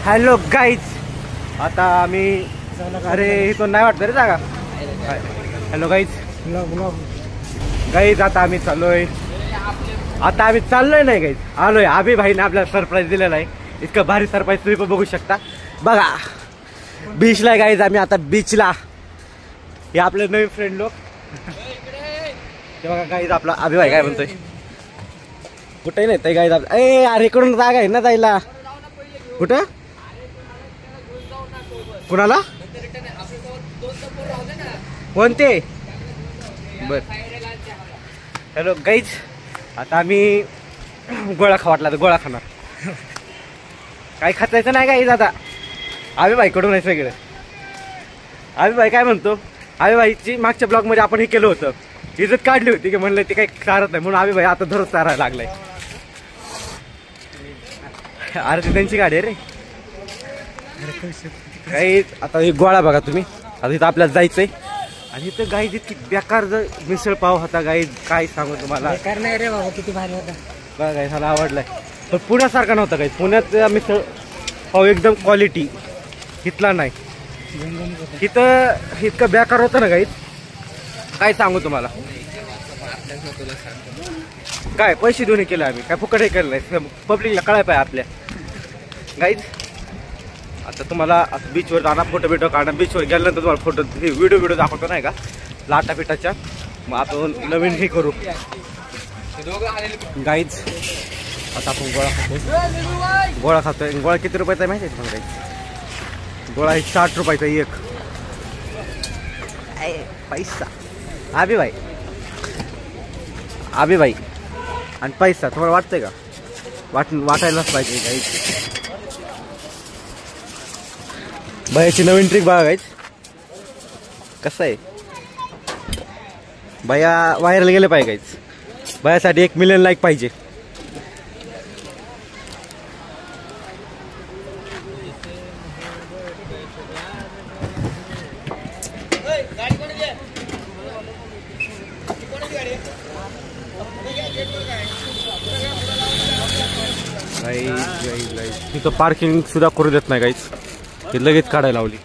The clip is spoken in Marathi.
हॅलो गाईज, आता आम्ही अरे इथून नाही वाटत रे जागा. हॅलो गाईज, गाईज आता आम्ही चाललोय नाही गाईज, आलोय. अभि भाईने आपल्याला सरप्राईज दिलेला आहे. इतकं भारी सरप्राईज तुम्ही पण बघू शकता. बघा बीचला आहे गाईज, आम्ही आता बीचला. हे आपले नवीन फ्रेंड लोक. ते बघा गाईज आपला अभि भाई काय म्हणतोय. कुठे नाही ते गाईज आपला. ए अरे इकडून जागा आहे ना जायला. कुठं कुणाला कोणते बर. हॅलो गाईज, आता आम्ही गोळा खावाटला तर गोळा खाणार. काही खातायचं नाही गाईज. आता अभि भाई कडून आहे सगळं. अभि भाई काय म्हणतो, अभि भाईची मागच्या ब्लॉग मध्ये आपण हे केलं होतं, इज्जत काढली होती की म्हणलं ते काही चारत नाही म्हणून अभि भाई आता दररोज चारायला लागलाय. अरे ती त्यांची गाडी आहे रे. काही आता हे गोळा बघा तुम्ही. आता इथं आपल्याला जायचंय आणि इथं गाईज इतकी बेकार मिसळ पाव होता गाईज, काय सांगू तुम्हाला. नाही रे बाबा, किती भारी होता बघा गाईज, मला आवडलाय. पण पुण्यासारखा नव्हता गाईज. पुण्यात मिसळ पाव एकदम क्वालिटी, इथला नाही. इथं इतकं बेकार होतं ना गाईज, काय सांगू तुम्हाला. काय पैसे देऊन केलं आम्ही, काय फुकट हे केलं नाही. पब्लिकला कळाय पाहिजे आपल्या गाईज. आता तुम्हाला बीचवर जाणार, फोटो बिटो काढणार. बीचवर गेल्यानंतर तुम्हाला फोटो व्हिडिओ दाखवतो नाही का लाटा पिठाच्या. मग आपण नवीन हे करू गाईज. आता आपण गोळा खातोय. गोळा किती रुपयाचा आहे माहिती आहे तुम्हाला गाईज? गोळा आहे 60 रुपयाचा एक. पैसा अभि भाई आणि पैसा तुम्हाला वाटतंय का? वाटायलाच पाहिजे गाईज. भैयाची नवीन ट्रिक बघा गाईज. कसं आहे, भैया व्हायरल गेले पाहिजे गाईज. भैयासाठी 1 मिलियन लाईक पाहिजे. तिथं पार्किंग सुद्धा करू देत नाही गाईज. ती लगेच काढायला लावली.